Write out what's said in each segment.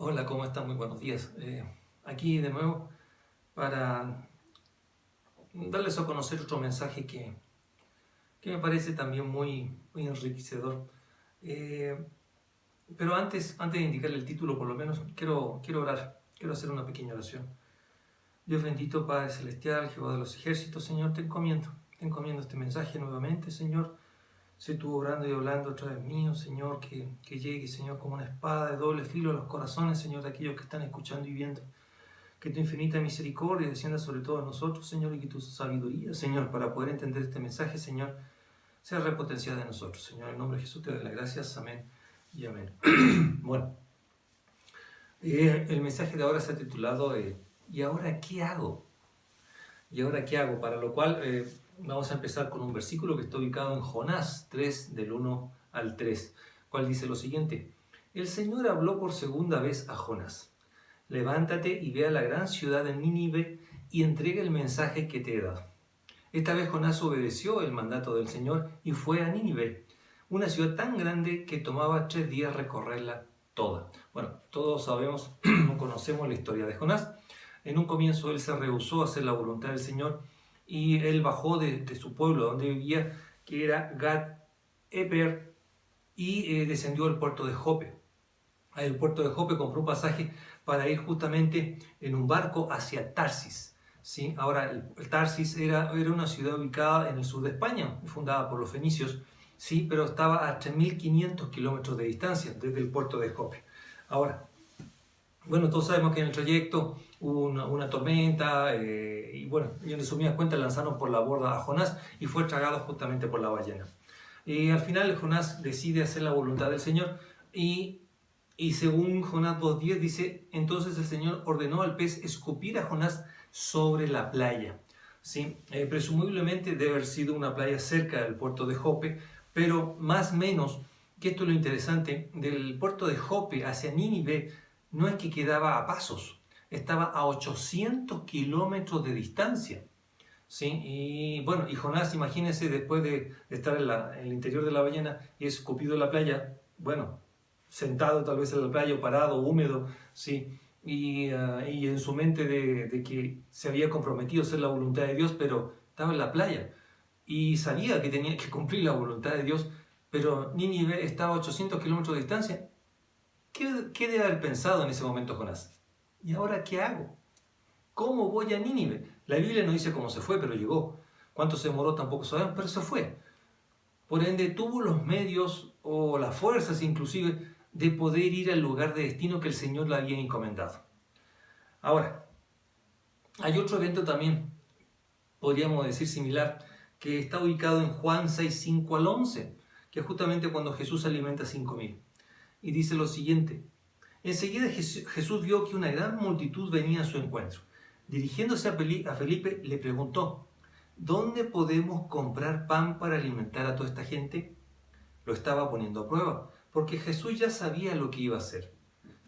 Hola, ¿cómo están? Muy buenos días. Aquí de nuevo para darles a conocer otro mensaje que me parece también muy enriquecedor. Eh, pero antes de indicarle el título, por lo menos, quiero orar, quiero hacer una pequeña oración. Dios bendito, Padre Celestial, Jehová de los ejércitos, Señor, te encomiendo este mensaje nuevamente, Señor. Sé tú orando y hablando a través mío, Señor, que llegue, Señor, como una espada de doble filo a los corazones, Señor, de aquellos que están escuchando y viendo. Que tu infinita misericordia descienda sobre todos nosotros, Señor, y que tu sabiduría, Señor, para poder entender este mensaje, Señor, sea repotenciada en nosotros. Señor, en el nombre de Jesús te doy las gracias. Amén y amén. Bueno, el mensaje de ahora se ha titulado ¿Y ahora qué hago? ¿Y ahora qué hago? Para lo cual vamos a empezar con un versículo que está ubicado en Jonás 3, del 1 al 3, cual dice lo siguiente. El Señor habló por segunda vez a Jonás. Levántate y ve a la gran ciudad de Nínive y entrega el mensaje que te he dado. Esta vez Jonás obedeció el mandato del Señor y fue a Nínive, una ciudad tan grande que tomaba 3 días recorrerla toda. Bueno, todos sabemos o conocemos la historia de Jonás. En un comienzo él se rehusó a hacer la voluntad del Señor y él bajó de su pueblo donde vivía, que era Gat-Eber, y descendió al puerto de Jope. El puerto de Jope compró un pasaje para ir justamente en un barco hacia Tarsis. ¿Sí? Ahora, el Tarsis era una ciudad ubicada en el sur de España, fundada por los fenicios, ¿sí? Pero estaba a 3.500 kilómetros de distancia desde el puerto de Jope. Ahora, bueno, todos sabemos que en el trayecto hubo una tormenta y bueno, y en resumidas cuentas lanzaron por la borda a Jonás y fue tragado justamente por la ballena. Y al final Jonás decide hacer la voluntad del Señor y según Jonás 2.10 dice, entonces el Señor ordenó al pez escupir a Jonás sobre la playa. ¿Sí? Presumiblemente debe haber sido una playa cerca del puerto de Jope, pero más o menos, que esto es lo interesante, del puerto de Jope hacia Nínive no es que quedaba a pasos, estaba a 800 kilómetros de distancia. ¿Sí? Y bueno, y Jonás, imagínense, después de estar en el interior de la ballena y escupido en la playa, bueno, sentado tal vez en la playa, parado, húmedo, ¿sí? Y en su mente de que se había comprometido a hacer la voluntad de Dios, pero estaba en la playa y sabía que tenía que cumplir la voluntad de Dios, pero Nínive estaba a 800 kilómetros de distancia. ¿Qué debe haber pensado en ese momento Jonás? ¿Y ahora qué hago? ¿Cómo voy a Nínive? La Biblia no dice cómo se fue, pero llegó. ¿Cuánto se demoró? Tampoco sabemos, pero se fue. Por ende, tuvo los medios o las fuerzas inclusive de poder ir al lugar de destino que el Señor le había encomendado. Ahora, hay otro evento también, podríamos decir similar, que está ubicado en Juan 6, 5 al 11, que es justamente cuando Jesús alimenta a 5.000. Y dice lo siguiente. Enseguida Jesús vio que una gran multitud venía a su encuentro. Dirigiéndose a Felipe, le preguntó, ¿dónde podemos comprar pan para alimentar a toda esta gente? Lo estaba poniendo a prueba, porque Jesús ya sabía lo que iba a hacer.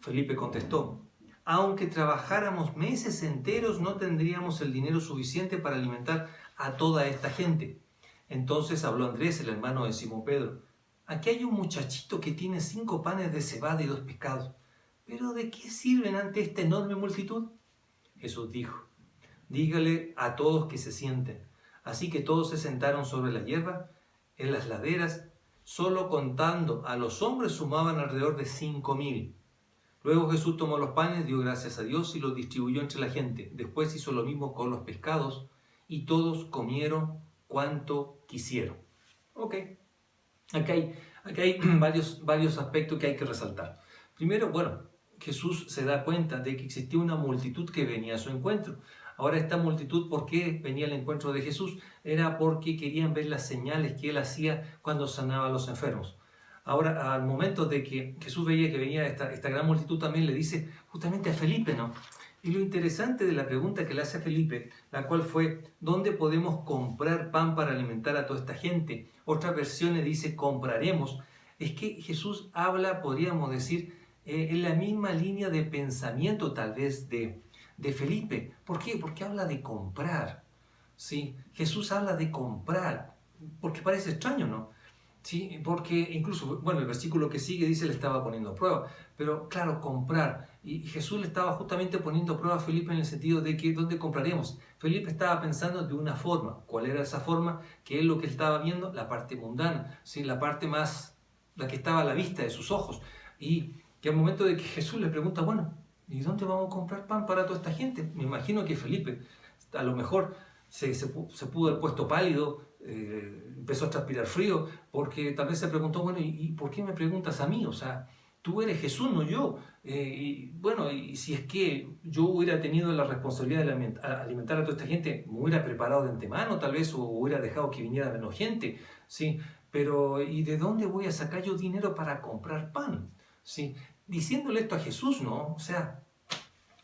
Felipe contestó, aunque trabajáramos meses enteros, no tendríamos el dinero suficiente para alimentar a toda esta gente. Entonces habló Andrés, el hermano de Simón Pedro. Aquí hay un muchachito que tiene 5 panes de cebada y 2 pescados. ¿Pero de qué sirven ante esta enorme multitud? Jesús dijo, dígale a todos que se sienten. Así que todos se sentaron sobre la hierba, en las laderas, solo contando a los hombres sumaban alrededor de 5.000. Luego Jesús tomó los panes, dio gracias a Dios y los distribuyó entre la gente. Después hizo lo mismo con los pescados y todos comieron cuanto quisieron. Ok, aquí hay varios aspectos que hay que resaltar. Primero, bueno, Jesús se da cuenta de que existía una multitud que venía a su encuentro. Ahora esta multitud, ¿por qué venía al encuentro de Jesús? Era porque querían ver las señales que él hacía cuando sanaba a los enfermos. Ahora, al momento de que Jesús veía que venía esta gran multitud, también le dice justamente a Felipe, ¿no? Y lo interesante de la pregunta que le hace a Felipe, la cual fue, ¿dónde podemos comprar pan para alimentar a toda esta gente? Otras versiones dice, compraremos. Es que Jesús habla, podríamos decir, en la misma línea de pensamiento tal vez de Felipe. ¿Por qué? Porque habla de comprar. ¿Sí? Jesús habla de comprar, porque parece extraño, ¿no? Sí, porque incluso, bueno, el versículo que sigue dice le estaba poniendo a prueba, pero claro, comprar. Y Jesús le estaba justamente poniendo a prueba a Felipe en el sentido de que ¿dónde compraremos? Felipe estaba pensando de una forma. ¿Cuál era esa forma? Que es lo que él estaba viendo, la parte mundana, ¿sí? La parte más, la que estaba a la vista de sus ojos. Y que al momento de que Jesús le pregunta, bueno, ¿y dónde vamos a comprar pan para toda esta gente? Me imagino que Felipe a lo mejor se pudo haber puesto pálido, empezó a transpirar frío, porque tal vez se preguntó, bueno, ¿y por qué me preguntas a mí? O sea, tú eres Jesús, no yo. Y bueno, y si es que yo hubiera tenido la responsabilidad de alimentar a toda esta gente, me hubiera preparado de antemano tal vez, o hubiera dejado que viniera menos gente, ¿sí? Pero ¿y de dónde voy a sacar yo dinero para comprar pan? ¿Sí? Diciéndole esto a Jesús, ¿no? O sea,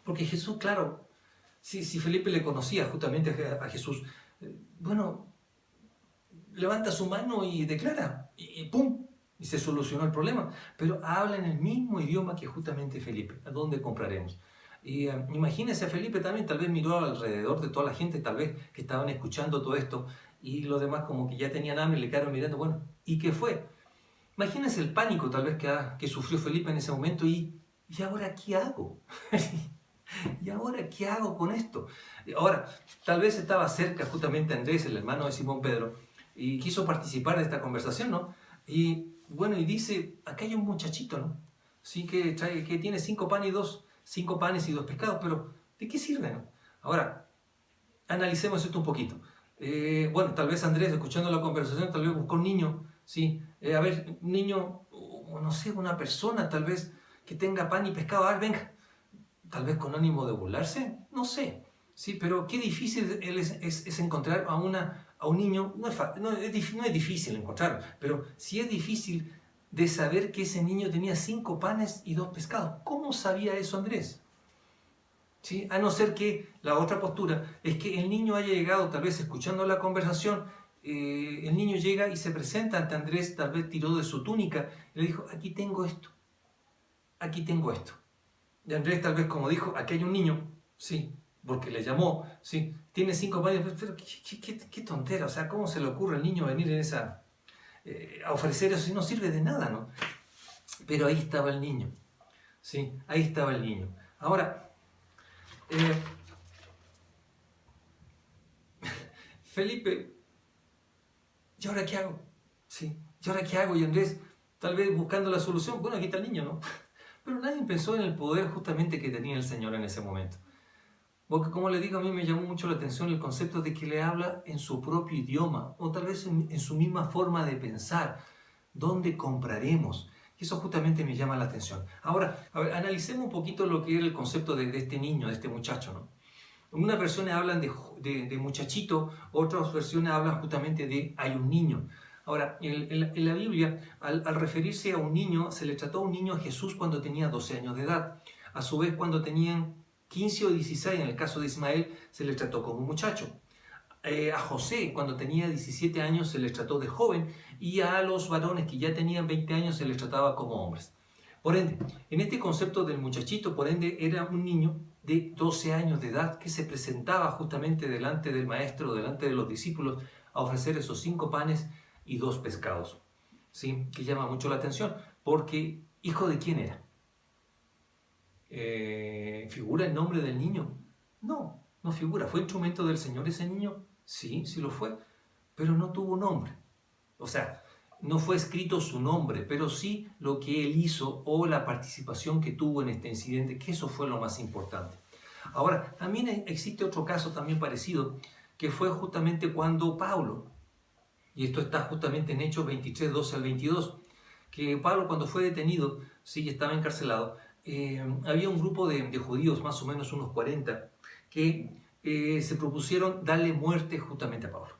porque Jesús, claro, si Felipe le conocía justamente a Jesús, bueno, levanta su mano y declara, y ¡pum! Y se solucionó el problema. Pero habla en el mismo idioma que justamente Felipe. ¿A dónde compraremos? Y imagínese a Felipe también, tal vez miró alrededor de toda la gente, tal vez que estaban escuchando todo esto, y los demás como que ya tenían hambre y le quedaron mirando, bueno, ¿y qué fue? Imagínese el pánico tal vez que sufrió Felipe en ese momento ¿y ahora qué hago? ¿Y ahora qué hago con esto? Ahora, tal vez estaba cerca justamente Andrés, el hermano de Simón Pedro, y quiso participar de esta conversación, ¿no? Y bueno, y dice, acá hay un muchachito, ¿no? Sí, que tiene cinco panes y dos pescados, pero ¿de qué sirve, no? Ahora, analicemos esto un poquito. Bueno, tal vez Andrés, escuchando la conversación, tal vez buscó un niño, ¿sí? A ver, un niño, o no sé, una persona tal vez que tenga pan y pescado, a ver, venga, tal vez con ánimo de burlarse, no sé, sí, pero qué difícil es encontrar a un niño, no es difícil encontrarlo, pero sí es difícil de saber que ese niño tenía 5 panes y 2 pescados. ¿Cómo sabía eso Andrés? ¿Sí? A no ser que la otra postura es que el niño haya llegado, tal vez escuchando la conversación, el niño llega y se presenta ante Andrés, tal vez tiró de su túnica y le dijo, aquí tengo esto. Y Andrés tal vez como dijo, aquí hay un niño, sí, porque le llamó, sí, tiene 5 panes, pero qué tontera, o sea, ¿cómo se le ocurre al niño venir a ofrecer eso si no sirve de nada, ¿no? Pero ahí estaba el niño, sí, ahí estaba el niño. Ahora, eh, Felipe, ¿y ahora qué hago? Sí, ¿y ahora qué hago? Y Andrés, tal vez buscando la solución, bueno, aquí está el niño, ¿no? Pero nadie pensó en el poder justamente que tenía el Señor en ese momento. Porque como le digo, a mí me llamó mucho la atención el concepto de que le habla en su propio idioma o tal vez en su misma forma de pensar. ¿Dónde compraremos? Y eso justamente me llama la atención. Ahora, a ver, analicemos un poquito lo que era el concepto de este niño, de este muchacho, ¿no? Unas versiones hablan de muchachito, otras versiones hablan justamente de hay un niño. Ahora, en la Biblia, al referirse a un niño, se le trató a un niño a Jesús cuando tenía 12 años de edad. A su vez, cuando tenían 15 o 16, en el caso de Ismael, se le trató como un muchacho. A José, cuando tenía 17 años, se les trató de joven, y a los varones que ya tenían 20 años se les trataba como hombres. Por ende, en este concepto del muchachito, por ende, era un niño de 12 años de edad que se presentaba justamente delante del maestro, delante de los discípulos, a ofrecer esos 5 panes y 2 pescados. ¿Sí? Que llama mucho la atención, porque ¿hijo de quién era? ¿Figura el nombre del niño? No, no figura. ¿Fue instrumento del Señor ese niño? Sí, sí lo fue, pero no tuvo nombre. O sea, no fue escrito su nombre, pero sí lo que él hizo o la participación que tuvo en este incidente, que eso fue lo más importante. Ahora, también existe otro caso también parecido, que fue justamente cuando Pablo, y esto está justamente en Hechos 23, 12 al 22, que Pablo cuando fue detenido, sí, estaba encarcelado, había un grupo de judíos, más o menos unos 40, que se propusieron darle muerte justamente a Pablo.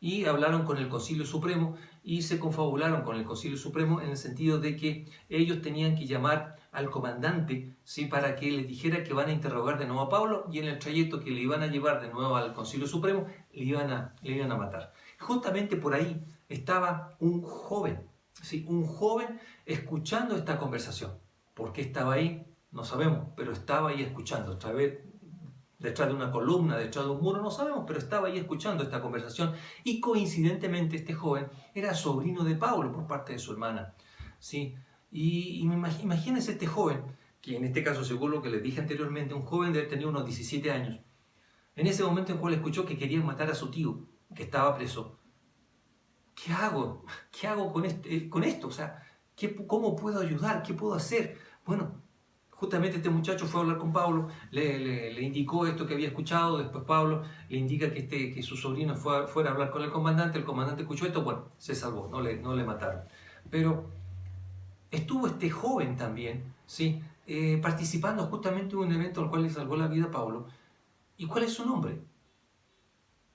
Y hablaron con el Concilio Supremo y se confabularon con el Concilio Supremo en el sentido de que ellos tenían que llamar al comandante, ¿sí? Para que les dijera que van a interrogar de nuevo a Pablo, y en el trayecto que le iban a llevar de nuevo al Concilio Supremo le iban a matar. Justamente por ahí estaba un joven, ¿sí? Un joven escuchando esta conversación. ¿Por qué estaba ahí? No sabemos, pero estaba ahí escuchando. Tal vez detrás de una columna, detrás de un muro, no sabemos, pero estaba ahí escuchando esta conversación y coincidentemente este joven era sobrino de Pablo por parte de su hermana, ¿sí? Y imagínense este joven, que en este caso, según lo que les dije anteriormente, un joven de haber tenido unos 17 años, en ese momento en cual escuchó que querían matar a su tío, que estaba preso. ¿Qué hago? ¿Qué hago con esto? O sea, ¿cómo puedo ayudar? ¿Qué puedo hacer? Bueno, justamente este muchacho fue a hablar con Pablo, le indicó esto que había escuchado, después Pablo le indica que su sobrino fuera a hablar con el comandante escuchó esto, bueno, se salvó, no le mataron. Pero estuvo este joven también, ¿sí? Participando justamente en un evento al cual le salvó la vida a Pablo. ¿Y cuál es su nombre?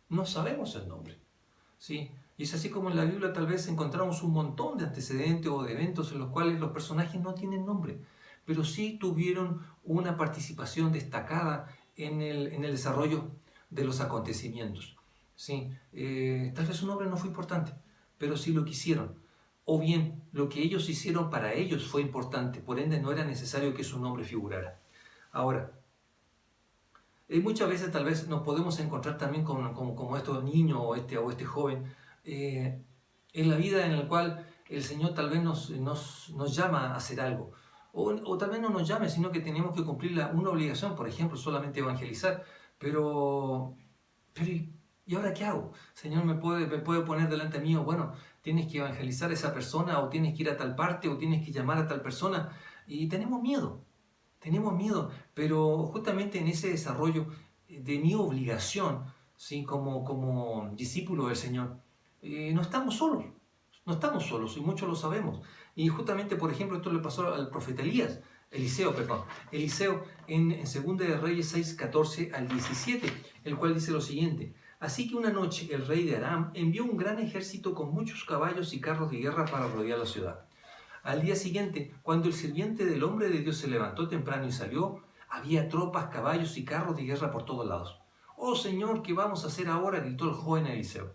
No sabemos el nombre, ¿sí? Y es así como en la Biblia tal vez encontramos un montón de antecedentes o de eventos en los cuales los personajes no tienen nombre, pero sí tuvieron una participación destacada en el desarrollo de los acontecimientos, ¿sí? Tal vez su nombre no fue importante, pero sí lo que hicieron. O bien, lo que ellos hicieron para ellos fue importante, por ende no era necesario que su nombre figurara. Ahora, muchas veces tal vez nos podemos encontrar también como estos niños o este joven en la vida en la cual el Señor tal vez nos llama a hacer algo. O tal vez no nos llame, sino que tenemos que cumplir una obligación, por ejemplo, solamente evangelizar. Pero ¿y ahora qué hago? Señor, me puede poner delante mío, bueno, tienes que evangelizar a esa persona, o tienes que ir a tal parte, o tienes que llamar a tal persona. Y tenemos miedo, pero justamente en ese desarrollo de mi obligación, ¿sí? como discípulo del Señor, no estamos solos, y muchos lo sabemos. Y justamente, por ejemplo, esto le pasó al profeta Eliseo en 2 de Reyes 6, 14 al 17, el cual dice lo siguiente: así que una noche el rey de Aram envió un gran ejército con muchos caballos y carros de guerra para rodear la ciudad. Al día siguiente, cuando el sirviente del hombre de Dios se levantó temprano y salió, había tropas, caballos y carros de guerra por todos lados. «Oh Señor, ¿qué vamos a hacer ahora?», gritó el joven a Eliseo.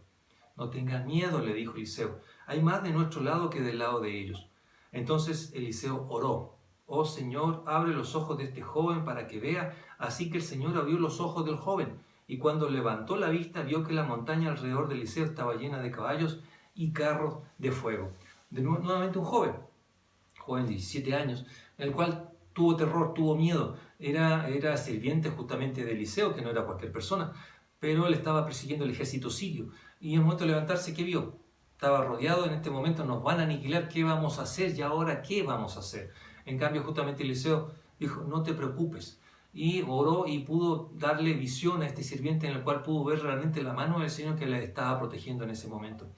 «No tengan miedo», le dijo Eliseo, «hay más de nuestro lado que del lado de ellos». Entonces Eliseo oró: «Oh Señor, abre los ojos de este joven para que vea». Así que el Señor abrió los ojos del joven, y cuando levantó la vista vio que la montaña alrededor de Eliseo estaba llena de caballos y carros de fuego. Nuevamente un joven de 17 años, el cual tuvo terror, tuvo miedo. Era sirviente justamente de Eliseo, que no era cualquier persona, pero él estaba persiguiendo el ejército sirio. Y en el momento de levantarse, ¿qué vio? Estaba rodeado, en este momento nos van a aniquilar, ¿qué vamos a hacer? ¿Y ahora qué vamos a hacer? En cambio, justamente Eliseo dijo: no te preocupes. Y oró y pudo darle visión a este sirviente, en el cual pudo ver realmente la mano del Señor que le estaba protegiendo en ese momento.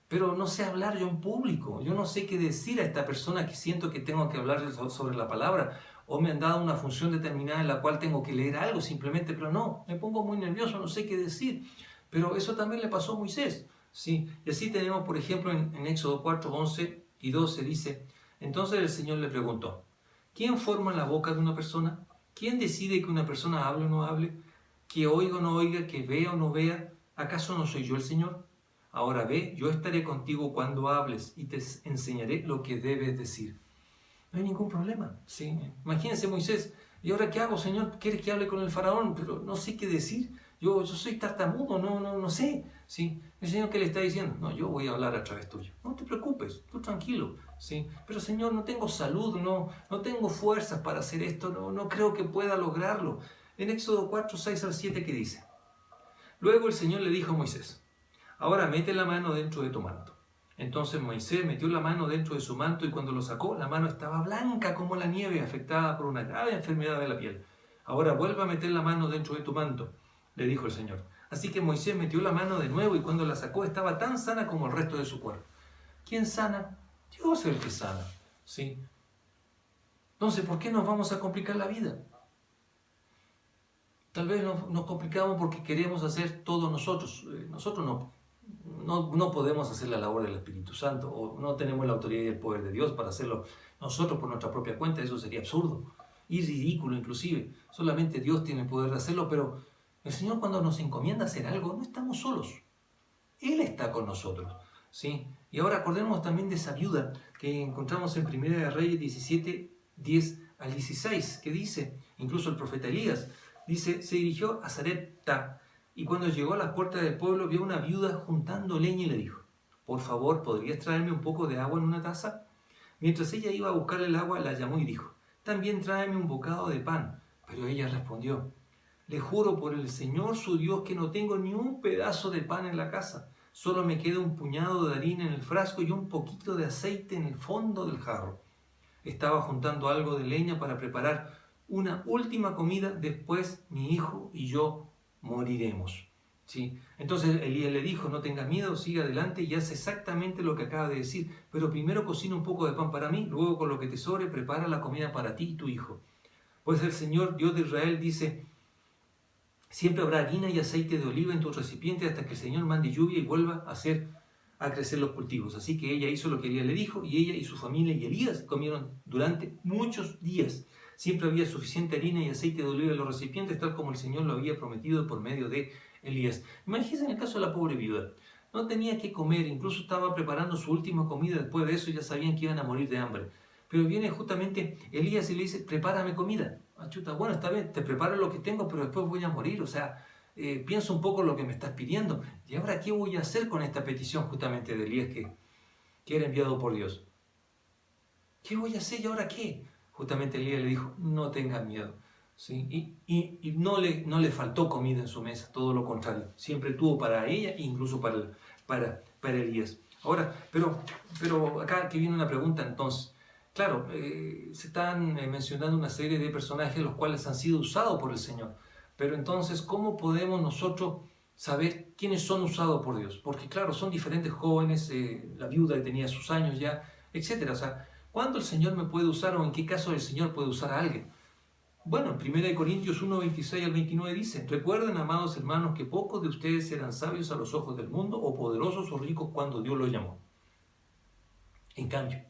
Pero no sé hablar yo en público, yo no sé qué decir a esta persona que siento que tengo que hablar sobre la palabra, o me han dado una función determinada en la cual tengo que leer algo simplemente, pero no, me pongo muy nervioso, no sé qué decir. Pero eso también le pasó a Moisés, ¿sí? Y así tenemos, por ejemplo, en Éxodo 4, 11 y 12 dice: entonces el Señor le preguntó: ¿quién forma la boca de una persona? ¿Quién decide que una persona hable o no hable? ¿Que oiga o no oiga? ¿Que vea o no vea? ¿Acaso no soy yo el Señor? Ahora ve, yo estaré contigo cuando hables y te enseñaré lo que debes decir. No hay ningún problema, ¿sí? Imagínense Moisés: ¿y ahora qué hago, Señor? ¿Quieres que hable con el faraón? Pero no sé qué decir. Yo soy tartamudo, no sé, ¿sí? El Señor, ¿qué le está diciendo? No, yo voy a hablar a través tuyo. No te preocupes, tú tranquilo, ¿sí? Pero Señor, no tengo salud, no tengo fuerzas para hacer esto, no creo que pueda lograrlo. En Éxodo 4, 6 al 7, ¿qué dice? Luego el Señor le dijo a Moisés: ahora mete la mano dentro de tu manto. Entonces Moisés metió la mano dentro de su manto, y cuando lo sacó, la mano estaba blanca como la nieve, afectada por una grave enfermedad de la piel. Ahora vuelve a meter la mano dentro de tu manto, le dijo el Señor. Así que Moisés metió la mano de nuevo, y cuando la sacó estaba tan sana como el resto de su cuerpo. ¿Quién sana? Dios es el que sana, ¿sí? Entonces, ¿por qué nos vamos a complicar la vida? Tal vez nos complicamos porque queremos hacer todo nosotros. Nosotros no podemos hacer la labor del Espíritu Santo, o no tenemos la autoridad y el poder de Dios para hacerlo nosotros por nuestra propia cuenta. Eso sería absurdo y ridículo inclusive. Solamente Dios tiene el poder de hacerlo, pero el Señor, cuando nos encomienda hacer algo, no estamos solos. Él está con nosotros, ¿sí? Y ahora acordémonos también de esa viuda que encontramos en 1 Reyes 17, 10 al 16, que dice, incluso el profeta Elías, Dice, se dirigió a Sarepta y cuando llegó a las puertas del pueblo vio a una viuda juntando leña y le dijo, por favor, ¿podrías traerme un poco de agua en una taza? Mientras ella iba a buscarle el agua, la llamó y dijo, también tráeme un bocado de pan. Pero ella respondió, le juro por el Señor su Dios que no tengo ni un pedazo de pan en la casa. Solo me queda un puñado de harina en el frasco y un poquito de aceite en el fondo del jarro. Estaba juntando algo de leña para preparar una última comida, después mi hijo y yo moriremos. ¿Sí? Entonces Elías le dijo, no tengas miedo, sigue adelante y haz exactamente lo que acaba de decir, pero primero cocina un poco de pan para mí, luego con lo que te sobre prepara la comida para ti y tu hijo. Pues el Señor Dios de Israel dice, siempre habrá harina y aceite de oliva en tu recipiente hasta que el Señor mande lluvia y vuelva a crecer los cultivos. Así que ella hizo lo que Elías le dijo y ella y su familia y Elías comieron durante muchos días. Siempre había suficiente harina y aceite de oliva en los recipientes, tal como el Señor lo había prometido por medio de Elías. Imagínense en el caso de la pobre viuda. No tenía que comer, incluso estaba preparando su última comida. Después de eso ya sabían que iban a morir de hambre. Pero viene justamente Elías y le dice, prepárame comida. Ah, chuta, bueno, está bien, te preparo lo que tengo, pero después voy a morir. O sea, piensa un poco lo que me estás pidiendo. ¿Y ahora qué voy a hacer con esta petición justamente de Elías que era enviado por Dios? ¿Qué voy a hacer y ahora qué? Justamente Elías le dijo, no tengas miedo. ¿Sí? Y no le faltó comida en su mesa, todo lo contrario. Siempre tuvo para ella e incluso para Elías. Ahora, pero acá que viene una pregunta entonces. Claro, se están mencionando una serie de personajes los cuales han sido usados por el Señor. Pero entonces, ¿cómo podemos nosotros saber quiénes son usados por Dios? Porque claro, son diferentes jóvenes, la viuda que tenía sus años ya, etc. O sea, ¿cuándo el Señor me puede usar o en qué caso el Señor puede usar a alguien? Bueno, en 1 Corintios 1, 26 al 29 dice, recuerden, amados hermanos, que pocos de ustedes eran sabios a los ojos del mundo o poderosos o ricos cuando Dios los llamó. En cambio,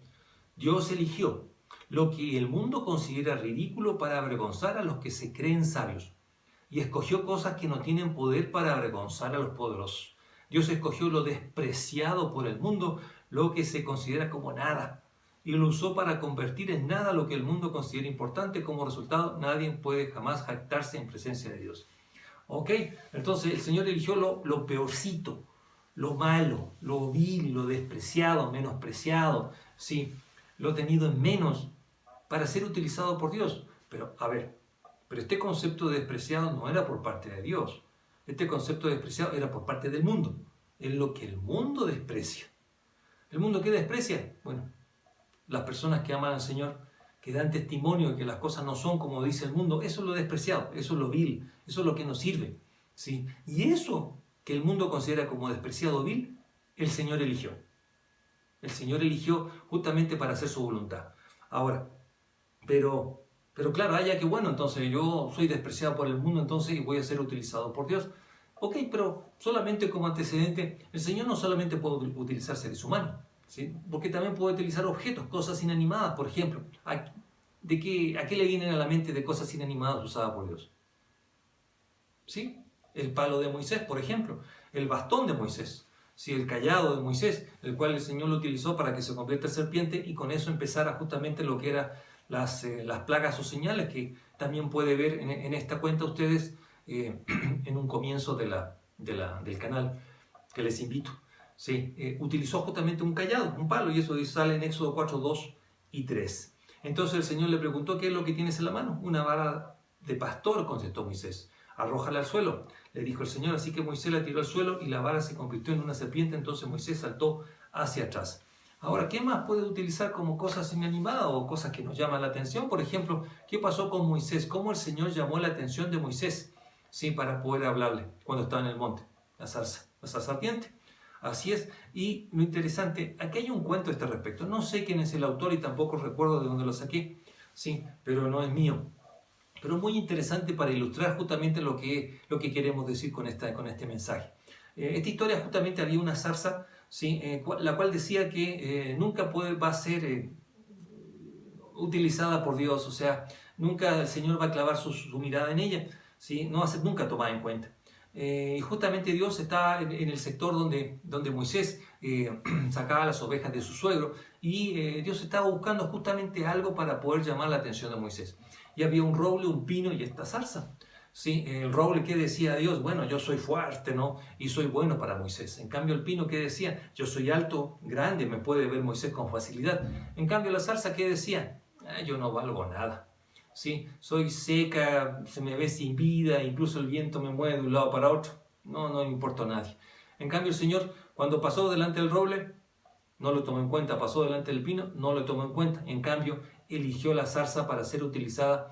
Dios eligió lo que el mundo considera ridículo para avergonzar a los que se creen sabios y escogió cosas que no tienen poder para avergonzar a los poderosos. Dios escogió lo despreciado por el mundo, lo que se considera como nada, y lo usó para convertir en nada lo que el mundo considera importante. Como resultado, nadie puede jamás jactarse en presencia de Dios. ¿Ok? Entonces el Señor eligió lo peorcito, lo malo, lo vil, lo despreciado, menospreciado, ¿sí? Lo tenido en menos para ser utilizado por Dios. Pero, a ver, pero este concepto de despreciado no era por parte de Dios. Este concepto de despreciado era por parte del mundo. Es lo que el mundo desprecia. ¿El mundo qué desprecia? Bueno, las personas que aman al Señor, que dan testimonio de que las cosas no son como dice el mundo, eso es lo despreciado, eso es lo vil, eso es lo que no sirve, ¿sí? Y eso que el mundo considera como despreciado o vil, el Señor eligió. El Señor eligió justamente para hacer su voluntad. Ahora, pero claro, haya que bueno, entonces yo soy despreciado por el mundo, entonces voy a ser utilizado por Dios. Ok, pero solamente como antecedente, el Señor no solamente puede utilizar seres humanos, ¿sí? Porque también puede utilizar objetos, cosas inanimadas, por ejemplo. ¿A qué le vienen a la mente de cosas inanimadas usadas por Dios? ¿Sí? El palo de Moisés, por ejemplo, el bastón de Moisés, ¿sí? El cayado de Moisés, el cual el Señor lo utilizó para que se convierta en serpiente y con eso empezara justamente lo que eran las plagas o señales que también puede ver en esta cuenta ustedes en un comienzo del canal que les invito. Sí, utilizó justamente un cayado, un palo, y eso sale en Éxodo 4, 2 y 3. Entonces el Señor le preguntó, ¿qué es lo que tienes en la mano? Una vara de pastor, contestó Moisés. Arrójala al suelo, le dijo el Señor. Así que Moisés la tiró al suelo y la vara se convirtió en una serpiente. Entonces Moisés saltó hacia atrás. Ahora, ¿qué más puede utilizar como cosas inanimadas o cosas que nos llaman la atención? Por ejemplo, ¿qué pasó con Moisés? ¿Cómo el Señor llamó la atención de Moisés? Sí, para poder hablarle cuando estaba en el monte, la zarza ardiente. Así es, y lo interesante, aquí hay un cuento a este respecto. No sé quién es el autor y tampoco recuerdo de dónde lo saqué, sí, pero no es mío. Pero muy interesante para ilustrar justamente lo que queremos decir con este mensaje. Esta historia justamente había una zarza, ¿sí? La cual decía que nunca va a ser utilizada por Dios, o sea, nunca el Señor va a clavar su mirada en ella, ¿sí? No va a ser nunca tomada en cuenta. Y justamente Dios está en el sector donde Moisés sacaba las ovejas de su suegro y Dios estaba buscando justamente algo para poder llamar la atención de Moisés. Y había un roble, un pino y esta zarza. ¿Sí? El roble, ¿qué decía a Dios? Bueno, yo soy fuerte, ¿no? Y soy bueno para Moisés. En cambio, el pino, ¿qué decía? Yo soy alto, grande, me puede ver Moisés con facilidad. En cambio, la zarza, ¿qué decía? Yo no valgo nada. ¿Sí? Soy seca, se me ve sin vida, incluso el viento me mueve de un lado para otro. No, no importa a nadie. En cambio, el Señor, cuando pasó delante del roble, no lo tomó en cuenta. Pasó delante del pino, no lo tomó en cuenta. En cambio, eligió la zarza para ser utilizada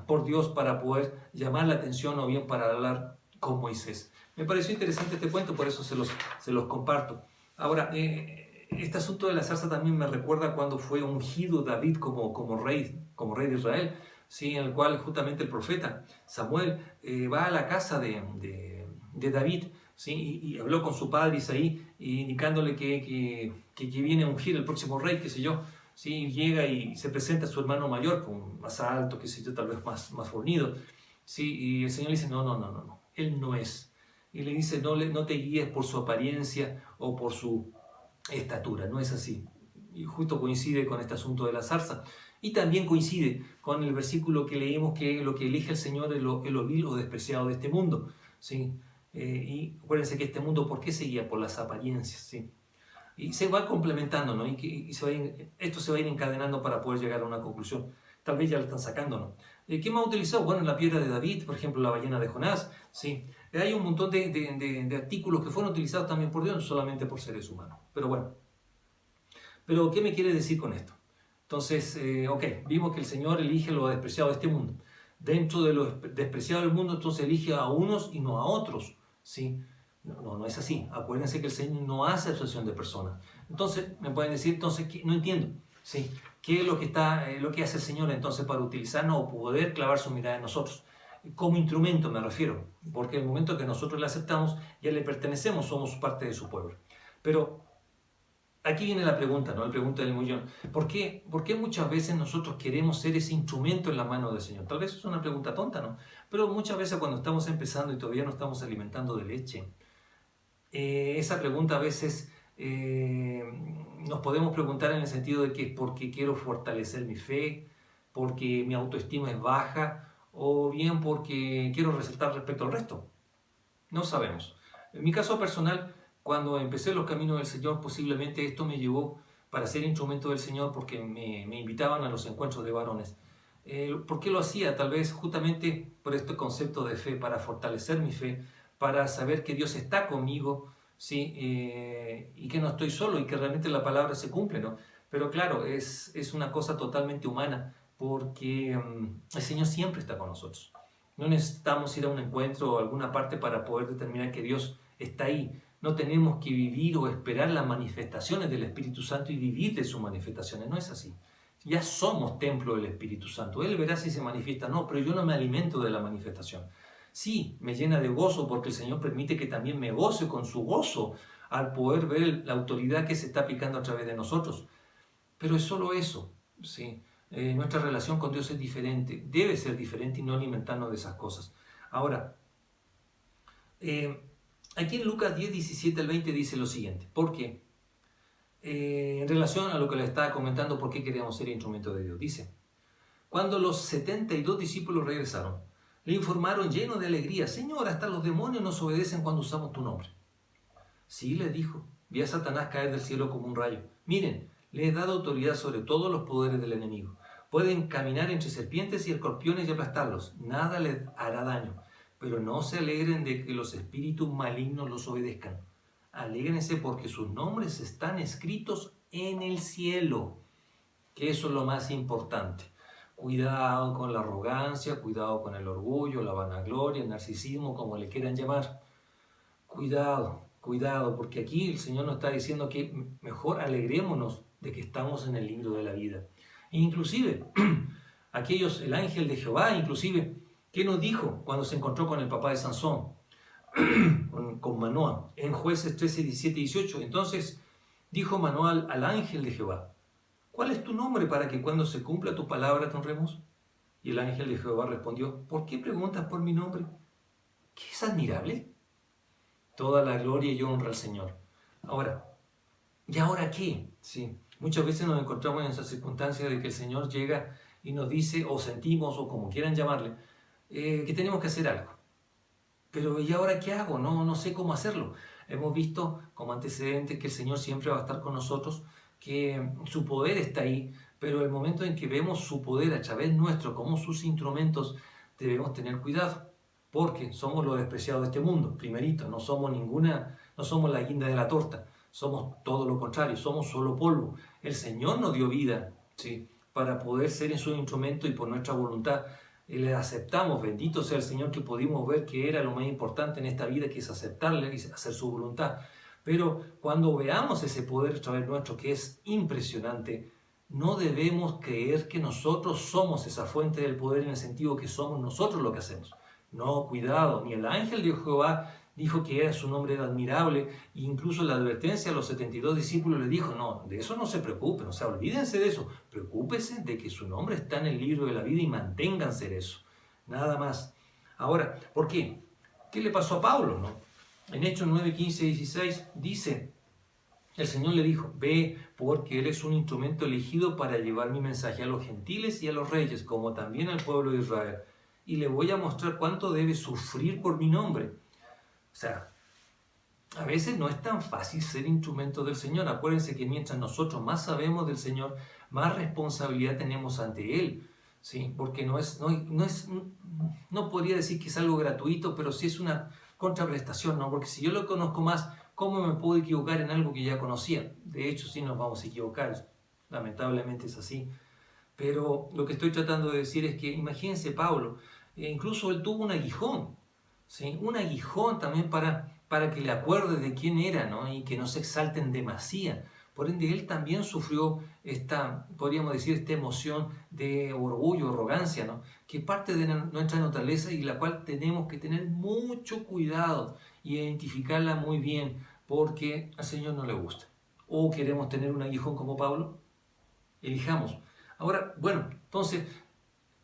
por Dios para poder llamar la atención o bien para hablar con Moisés. Me pareció interesante este cuento, por eso se los comparto. Ahora, este asunto de la zarza también me recuerda cuando fue ungido David como rey de Israel, ¿sí? En el cual justamente el profeta Samuel va a la casa de David, ¿sí? Y habló con su padre Isaí, indicándole que viene a ungir el próximo rey, qué sé yo. ¿Sí? Llega y se presenta a su hermano mayor, más alto, qué sé yo, tal vez más fornido. ¿Sí? Y el Señor le dice, no, él no es. Y le dice, no te guíes por su apariencia o por su estatura, no es así. Y justo coincide con este asunto de la zarza. Y también coincide con el versículo que leímos que lo que elige el Señor es lo vil o despreciado de este mundo. ¿Sí? Y acuérdense que este mundo, ¿por qué se guía? Por las apariencias. ¿Sí? Y se va complementando, ¿no? Esto se va a ir encadenando para poder llegar a una conclusión. Tal vez ya lo están sacando, ¿no? ¿Qué más utilizó? Bueno, la piedra de David, por ejemplo, la ballena de Jonás, ¿sí? Hay un montón de artículos que fueron utilizados también por Dios, no solamente por seres humanos. Pero bueno, ¿pero qué me quiere decir con esto? Entonces, ok, vimos que el Señor elige lo despreciado de este mundo. Dentro de lo despreciado del mundo, entonces elige a unos y no a otros, ¿sí? No es así. Acuérdense que el Señor no hace acepción de personas. Entonces, me pueden decir, entonces, no entiendo, ¿sí? ¿Qué es lo que hace el Señor entonces para utilizarnos o poder clavar su mirada en nosotros? Como instrumento me refiero, porque en el momento que nosotros le aceptamos, ya le pertenecemos, somos parte de su pueblo. Pero aquí viene la pregunta, ¿no? La pregunta del millón. ¿Por qué muchas veces nosotros queremos ser ese instrumento en la mano del Señor? Tal vez es una pregunta tonta, ¿no? Pero muchas veces cuando estamos empezando y todavía no estamos alimentando de leche, esa pregunta a veces nos podemos preguntar en el sentido de que es porque quiero fortalecer mi fe, porque mi autoestima es baja, o bien porque quiero resaltar respecto al resto. No sabemos. En mi caso personal, cuando empecé los caminos del Señor, posiblemente esto me llevó para ser instrumento del Señor porque me invitaban a los encuentros de varones. ¿Por qué lo hacía? Tal vez justamente por este concepto de fe, para fortalecer mi fe, para saber que Dios está conmigo, ¿sí? Y que no estoy solo y que realmente la palabra se cumple, ¿no? Pero claro, es una cosa totalmente humana porque el Señor siempre está con nosotros. No necesitamos ir a un encuentro o a alguna parte para poder determinar que Dios está ahí. No tenemos que vivir o esperar las manifestaciones del Espíritu Santo y vivir de sus manifestaciones. No es así. Ya somos templo del Espíritu Santo. Él verá si se manifiesta. No, pero yo no me alimento de la manifestación. Sí, me llena de gozo porque el Señor permite que también me goce con su gozo al poder ver la autoridad que se está aplicando a través de nosotros. Pero es solo eso, ¿sí? Nuestra relación con Dios es diferente, debe ser diferente y no alimentarnos de esas cosas. Ahora, aquí en Lucas 10, 17 al 20 dice lo siguiente, porque en relación a lo que le estaba comentando, ¿por qué queríamos ser instrumento de Dios? Dice, cuando los 72 discípulos regresaron, le informaron llenos de alegría, Señor, hasta los demonios nos obedecen cuando usamos tu nombre. Sí, les dijo, vi a Satanás caer del cielo como un rayo. Miren, le he dado autoridad sobre todos los poderes del enemigo. Pueden caminar entre serpientes y escorpiones y aplastarlos. Nada les hará daño. Pero no se alegren de que los espíritus malignos los obedezcan. Alégrense porque sus nombres están escritos en el cielo. Que eso es lo más importante. Cuidado con la arrogancia, cuidado con el orgullo, la vanagloria, el narcisismo, como le quieran llamar. Cuidado, porque aquí el Señor nos está diciendo que mejor alegrémonos de que estamos en el libro de la vida. E inclusive, el ángel de Jehová, inclusive, ¿qué nos dijo cuando se encontró con el papá de Sansón? con Manoah, en Jueces 13, 17 y 18. Entonces dijo Manoah al ángel de Jehová, ¿cuál es tu nombre para que cuando se cumpla tu palabra te honremos? Y el ángel de Jehová respondió, ¿por qué preguntas por mi nombre? ¿Qué es admirable? Toda la gloria y honra al Señor. Ahora, ¿y ahora qué? Sí, muchas veces nos encontramos en esa circunstancia de que el Señor llega y nos dice, o sentimos, o como quieran llamarle, que tenemos que hacer algo. Pero ¿y ahora qué hago? No sé cómo hacerlo. Hemos visto como antecedente que el Señor siempre va a estar con nosotros, que su poder está ahí, pero el momento en que vemos su poder a través nuestro como sus instrumentos, debemos tener cuidado, porque somos los despreciados de este mundo, primerito, no somos la guinda de la torta, somos todo lo contrario, somos solo polvo. El Señor nos dio vida, ¿sí?, para poder ser en su instrumento y por nuestra voluntad. Y le aceptamos, bendito sea el Señor, que pudimos ver que era lo más importante en esta vida, que es aceptarle y hacer su voluntad. Pero cuando veamos ese poder a través nuestro, que es impresionante, no debemos creer que nosotros somos esa fuente del poder en el sentido que somos nosotros lo que hacemos. No, cuidado, ni el ángel de Jehová dijo que era su nombre era admirable, e incluso la advertencia a los 72 discípulos le dijo, no, de eso no se preocupen, o sea, olvídense de eso, preocúpense de que su nombre está en el libro de la vida y manténganse de eso, nada más. Ahora, ¿por qué? ¿Qué le pasó a Pablo, no? En Hechos 9, 15 y 16 dice, el Señor le dijo, ve, porque Él es un instrumento elegido para llevar mi mensaje a los gentiles y a los reyes, como también al pueblo de Israel, y le voy a mostrar cuánto debe sufrir por mi nombre. O sea, a veces no es tan fácil ser instrumento del Señor. Acuérdense que mientras nosotros más sabemos del Señor, más responsabilidad tenemos ante Él, ¿sí? Porque no podría decir que es algo gratuito, pero sí es una contraprestación, ¿no? Porque si yo lo conozco más, ¿cómo me puedo equivocar en algo que ya conocía? De hecho, sí nos vamos a equivocar, lamentablemente es así. Pero lo que estoy tratando de decir es que, imagínense Pablo, incluso él tuvo un aguijón, ¿sí? Un aguijón también para que le acuerde de quién era, ¿no? Y que no se exalten demasiado. Por ende, él también sufrió podríamos decir, esta emoción de orgullo, arrogancia, ¿no? Que es parte de nuestra naturaleza y la cual tenemos que tener mucho cuidado y identificarla muy bien, porque al Señor no le gusta. ¿O queremos tener un aguijón como Pablo? Elijamos. Ahora, bueno, entonces,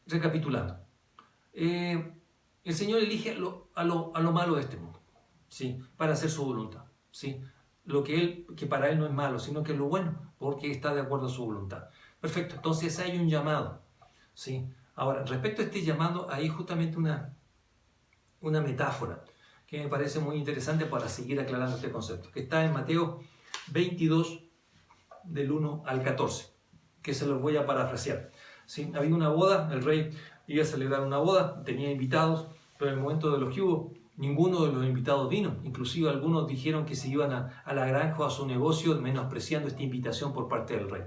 recapitulando. El Señor elige a lo malo de este mundo, ¿sí? Para hacer su voluntad, ¿sí? Que para Él no es malo, sino que es lo bueno, porque está de acuerdo a su voluntad. Perfecto, entonces hay un llamado, ¿sí? Ahora, respecto a este llamado, hay justamente una metáfora que me parece muy interesante para seguir aclarando este concepto, que está en Mateo 22, del 1 al 14, que se los voy a parafrasear, ¿sí? Había una boda, el rey iba a celebrar una boda, tenía invitados, pero en el momento de los que hubo, ninguno de los invitados vino. Inclusive algunos dijeron que se iban a la granja o a su negocio, menospreciando esta invitación por parte del rey.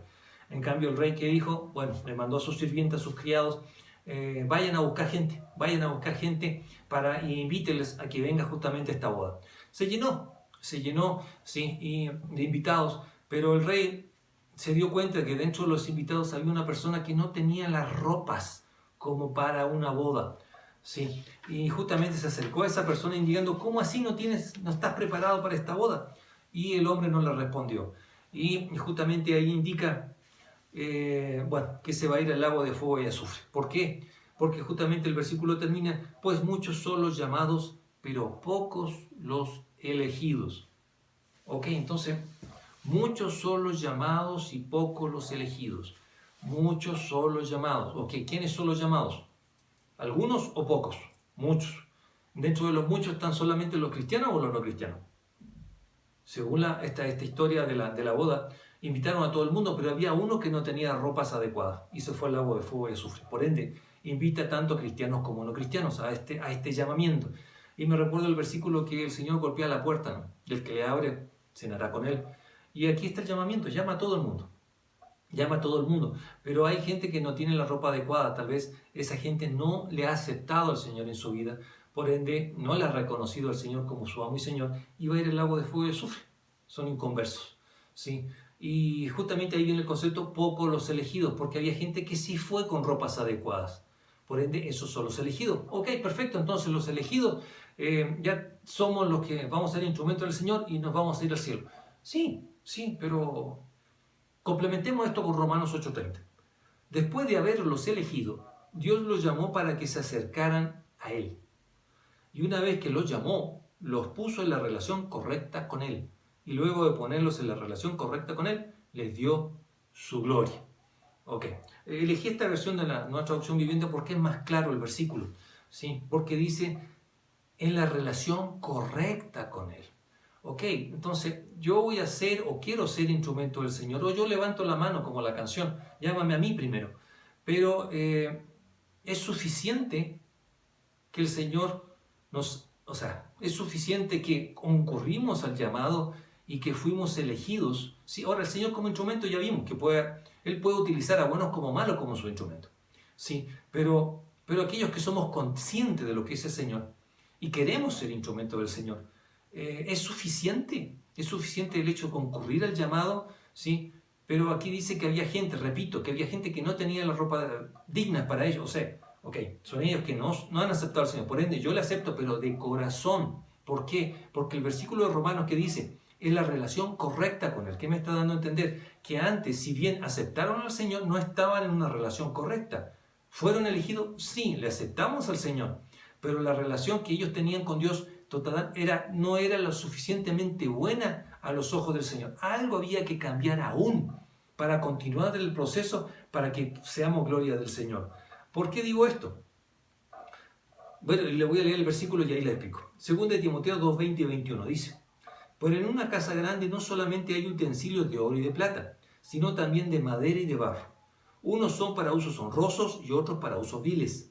En cambio, el rey, que dijo, bueno, le mandó a sus sirvientes, a sus criados, vayan a buscar gente y invítenles a que venga justamente a esta boda. Se llenó, ¿sí? de invitados, pero el rey se dio cuenta que dentro de los invitados había una persona que no tenía las ropas como para una boda, ¿sí? Y justamente se acercó a esa persona indicando, ¿cómo así no estás preparado para esta boda? Y el hombre no le respondió. Y justamente ahí indica, que se va a ir al lago de fuego y azufre. ¿Por qué? Porque justamente el versículo termina, pues muchos son los llamados, pero pocos los elegidos. Ok, entonces, muchos son los llamados y pocos los elegidos. Muchos son los llamados. Ok, ¿quiénes son los llamados? ¿Algunos o pocos? Muchos. ¿Dentro de los muchos están solamente los cristianos o los no cristianos? Según esta historia de la boda, invitaron a todo el mundo, pero había uno que no tenía ropas adecuadas y se fue al lago de fuego y azufre. Por ende, invita tanto a cristianos como no cristianos a este llamamiento. Y me recuerdo el versículo que el Señor golpea la puerta, ¿no? Y el que le abre cenará con él. Y aquí está el llamamiento, llama a todo el mundo. Llama a todo el mundo, pero hay gente que no tiene la ropa adecuada, tal vez esa gente no le ha aceptado al Señor en su vida, por ende no le ha reconocido al Señor como su amo y Señor, y va a ir al lago de fuego y azufre. Son inconversos, ¿sí? Y justamente ahí viene el concepto pocos los elegidos, porque había gente que sí fue con ropas adecuadas, por ende esos son los elegidos. Ok, perfecto, entonces los elegidos ya somos los que vamos a ser instrumentos del Señor y nos vamos a ir al cielo. Sí, pero complementemos esto con Romanos 8:30. Después de haberlos elegido, Dios los llamó para que se acercaran a Él. Y una vez que los llamó, los puso en la relación correcta con Él. Y luego de ponerlos en la relación correcta con Él, les dio su gloria. Ok, elegí esta versión de la nueva traducción viviente porque es más claro el versículo. ¿sí? Porque dice en la relación correcta con Él. Ok, entonces yo voy a ser o quiero ser instrumento del Señor, o yo levanto la mano como la canción, llámame a mí primero, pero es suficiente que el Señor es suficiente que concurrimos al llamado y que fuimos elegidos. Sí, ahora el Señor como instrumento ya vimos que Él puede utilizar a buenos como malos como su instrumento. Sí, pero aquellos que somos conscientes de lo que es el Señor y queremos ser instrumento del Señor, ¿es suficiente? ¿Es suficiente el hecho de concurrir al llamado? ¿Sí? Pero aquí dice que había gente, repito, que había gente que no tenía la ropa digna para ellos. O sea, ok, son ellos que no han aceptado al Señor. Por ende, yo le acepto, pero de corazón. ¿Por qué? Porque el versículo de Romanos que dice, es la relación correcta con Él. ¿Qué me está dando a entender? Que antes, si bien aceptaron al Señor, no estaban en una relación correcta. ¿Fueron elegidos? Sí, le aceptamos al Señor. Pero la relación que ellos tenían con Dios no era lo suficientemente buena a los ojos del Señor. Algo había que cambiar aún para continuar el proceso, para que seamos gloria del Señor. ¿Por qué digo esto? Bueno, le voy a leer el versículo y ahí le explico. 2 de Timoteo 2, 20 y 21 dice, pero en una casa grande no solamente hay utensilios de oro y de plata, sino también de madera y de barro. Unos son para usos honrosos y otros para usos viles.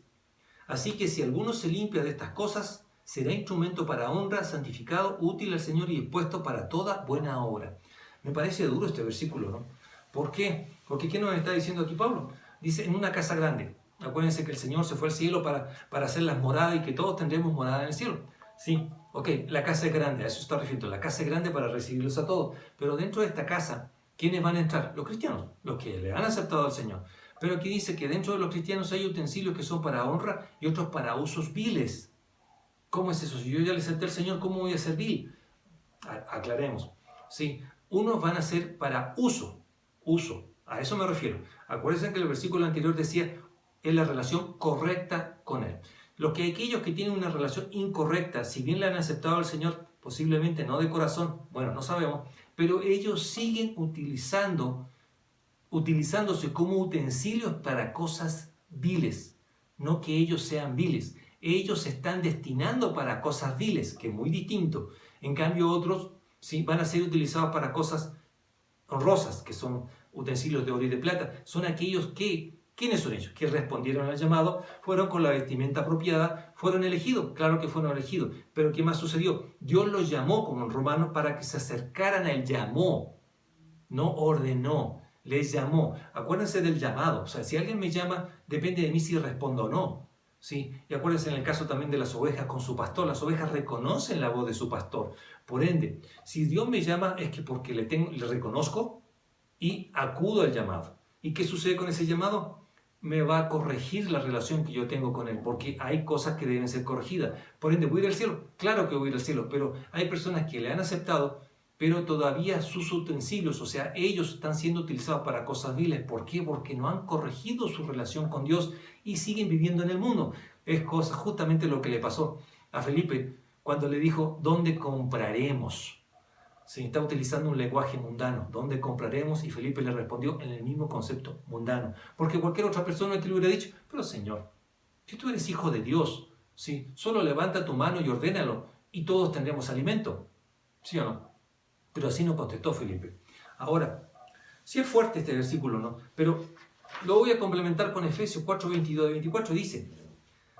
Así que si alguno se limpia de estas cosas, será instrumento para honra, santificado, útil al Señor y dispuesto para toda buena obra. Me parece duro este versículo, ¿no? ¿Por qué? Porque ¿qué nos está diciendo aquí Pablo? Dice, en una casa grande. Acuérdense que el Señor se fue al cielo para hacer las moradas y que todos tendremos morada en el cielo. Sí, ok, la casa es grande, a eso está refiriendo. La casa es grande para recibirlos a todos. Pero dentro de esta casa, ¿quiénes van a entrar? Los cristianos, los que le han aceptado al Señor. Pero aquí dice que dentro de los cristianos hay utensilios que son para honra y otros para usos viles. ¿Cómo es eso? Si yo ya le acepté al Señor, ¿cómo voy a ser vil? Aclaremos. Sí, unos van a ser para uso. A eso me refiero. Acuérdense que el versículo anterior decía, es la relación correcta con Él. Aquellos que tienen una relación incorrecta, si bien le han aceptado al Señor, posiblemente no de corazón, bueno, no sabemos, pero ellos siguen utilizándose como utensilios para cosas viles, no que ellos sean viles. Ellos se están destinando para cosas viles, que es muy distinto. En cambio otros sí van a ser utilizados para cosas honrosas, que son utensilios de oro y de plata. Son aquellos ¿quiénes son ellos? Que respondieron al llamado, fueron con la vestimenta apropiada, fueron elegidos. Claro que fueron elegidos. Pero ¿qué más sucedió? Dios los llamó, como en Romanos, para que se acercaran a Él. Llamó, no ordenó, les llamó. Acuérdense del llamado. O sea, si alguien me llama, depende de mí si respondo o no. ¿Sí? Y acuérdense en el caso también de las ovejas con su pastor. Las ovejas reconocen la voz de su pastor. Por ende, si Dios me llama es que porque le reconozco y acudo al llamado. ¿Y qué sucede con ese llamado? Me va a corregir la relación que yo tengo con Él, porque hay cosas que deben ser corregidas. Por ende, ¿voy a ir al cielo? Claro que voy a ir al cielo, pero hay personas que le han aceptado, pero todavía sus utensilios, o sea, ellos están siendo utilizados para cosas viles. ¿Por qué? Porque no han corregido su relación con Dios y siguen viviendo en el mundo. Es justamente lo que le pasó a Felipe cuando le dijo, ¿dónde compraremos? Se está utilizando un lenguaje mundano. ¿Dónde compraremos? Y Felipe le respondió en el mismo concepto mundano. Porque cualquier otra persona que le hubiera dicho, pero Señor, si tú eres hijo de Dios, ¿sí? Solo levanta tu mano y ordénalo y todos tendremos alimento. ¿Sí o no? Pero así no contestó Felipe. Ahora, sí es fuerte este versículo, ¿no? Pero lo voy a complementar con Efesios 4, 22 y 24. Dice,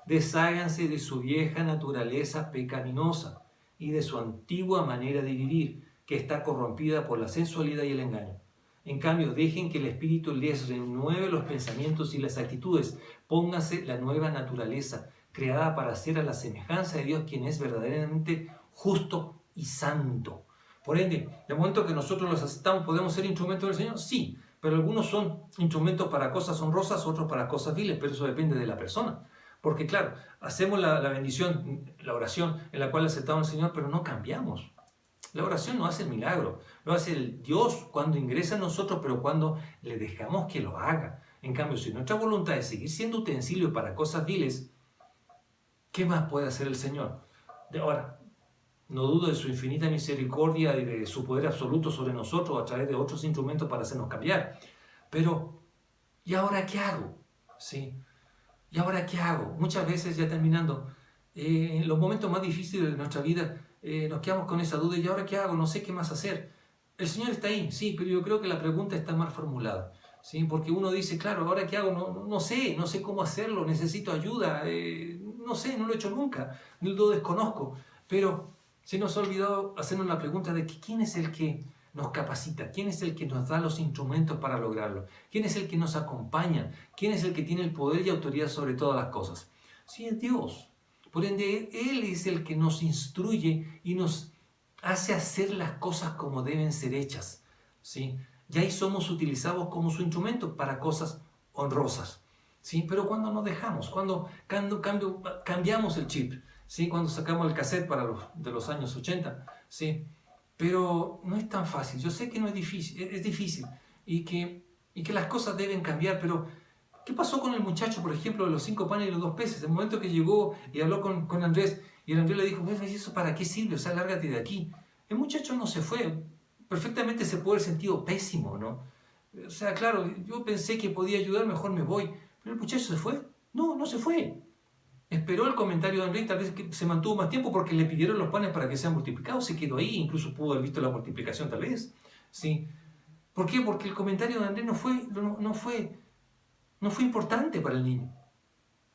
desháganse de su vieja naturaleza pecaminosa y de su antigua manera de vivir, que está corrompida por la sensualidad y el engaño. En cambio, dejen que el Espíritu les renueve los pensamientos y las actitudes. Póngase la nueva naturaleza, creada para ser a la semejanza de Dios, quien es verdaderamente justo y santo. Por ende, de momento que nosotros los aceptamos, ¿podemos ser instrumentos del Señor? Sí, pero algunos son instrumentos para cosas honrosas, otros para cosas viles, pero eso depende de la persona. Porque claro, hacemos la bendición, la oración en la cual aceptamos al Señor, pero no cambiamos. La oración no hace el milagro, lo hace el Dios cuando ingresa en nosotros, pero cuando le dejamos que lo haga. En cambio, si nuestra voluntad es seguir siendo utensilio para cosas viles, ¿qué más puede hacer el Señor? Ahora, no dudo de su infinita misericordia y de su poder absoluto sobre nosotros a través de otros instrumentos para hacernos cambiar. Pero, ¿y ahora qué hago? ¿Sí? ¿Y ahora qué hago? Muchas veces, ya terminando, en los momentos más difíciles de nuestra vida, nos quedamos con esa duda, ¿y ahora qué hago? No sé qué más hacer. El Señor está ahí, sí, pero yo creo que la pregunta está mal formulada, ¿sí? Porque uno dice, claro, ¿ahora qué hago? No sé cómo hacerlo, necesito ayuda, no sé, no lo he hecho nunca, lo desconozco, pero se nos ha olvidado hacernos la pregunta de que quién es el que nos capacita, quién es el que nos da los instrumentos para lograrlo, quién es el que nos acompaña, quién es el que tiene el poder y autoridad sobre todas las cosas. Sí, es Dios. Por ende, Él es el que nos instruye y nos hace hacer las cosas como deben ser hechas, ¿sí? Y ahí somos utilizados como su instrumento para cosas honrosas, ¿sí? Pero cuando nos dejamos, cuando cambiamos el chip, ¿sí? Cuando sacamos el cassette de los años 80, ¿sí? Pero no es tan fácil. Yo sé que no es difícil y que las cosas deben cambiar, pero ¿qué pasó con el muchacho, por ejemplo, de los 5 panes y los 2 peces? El momento que llegó y habló con Andrés, y el Andrés le dijo, ¿y eso para qué sirve? O sea, lárgate de aquí. El muchacho no se fue. Perfectamente se puede haber sentido pésimo, ¿no? O sea, claro, yo pensé que podía ayudar, mejor me voy. Pero el muchacho se fue. No, no se fue. Esperó el comentario de Andrés, tal vez que se mantuvo más tiempo porque le pidieron los panes para que sean multiplicados, se quedó ahí, incluso pudo haber visto la multiplicación tal vez. ¿Sí? ¿Por qué? Porque el comentario de Andrés no fue importante para el niño.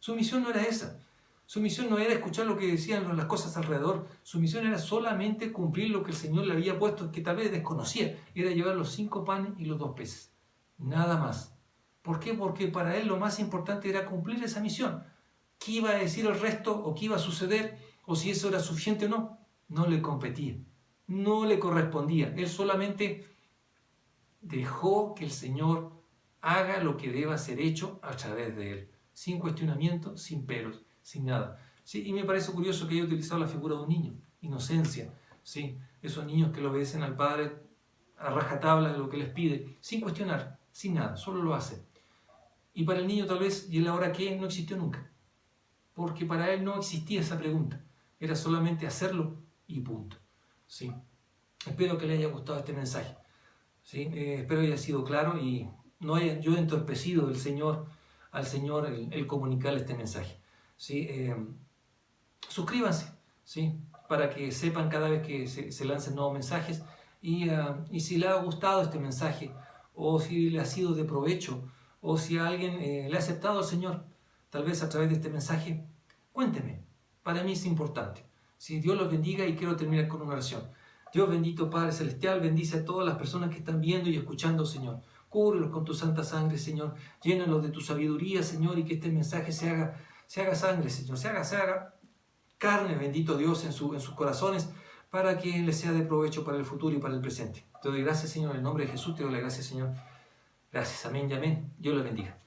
Su misión no era esa. Su misión no era escuchar lo que decían las cosas alrededor. Su misión era solamente cumplir lo que el Señor le había puesto, que tal vez desconocía. Era llevar los 5 panes y los 2 peces. Nada más. ¿Por qué? Porque para él lo más importante era cumplir esa misión. ¿Qué iba a decir el resto o qué iba a suceder o si eso era suficiente o no? No le competía. No le correspondía. Él solamente dejó que el Señor haga lo que deba ser hecho a través de él, sin cuestionamiento, sin peros, sin nada. ¿Sí? Y me parece curioso que haya utilizado la figura de un niño, inocencia, ¿sí? Esos niños que lo obedecen al Padre a rajatabla de lo que les pide, sin cuestionar, sin nada, solo lo hace. Y para el niño tal vez, ¿y el ahora qué? No existió nunca, porque para él no existía esa pregunta, era solamente hacerlo y punto. ¿Sí? Espero que le haya gustado este mensaje. ¿Sí? Espero haya sido claro y no haya yo entorpecido al Señor el comunicarle este mensaje. ¿Sí? Suscríbanse, ¿sí? Para que sepan cada vez que se lancen nuevos mensajes y si le ha gustado este mensaje o si le ha sido de provecho o si a alguien le ha aceptado al Señor, tal vez a través de este mensaje, cuénteme. Para mí es importante. Si Dios los bendiga y quiero terminar con una oración. Dios bendito Padre Celestial, bendice a todas las personas que están viendo y escuchando, Señor. Cúbrelos con tu santa sangre, Señor. Llénalos de tu sabiduría, Señor, y que este mensaje se haga sangre, Señor. Se haga carne, bendito Dios, en sus corazones, para que les sea de provecho para el futuro y para el presente. Te doy gracias, Señor, en el nombre de Jesús. Te doy la gracias, Señor. Gracias, amén y amén. Dios los bendiga.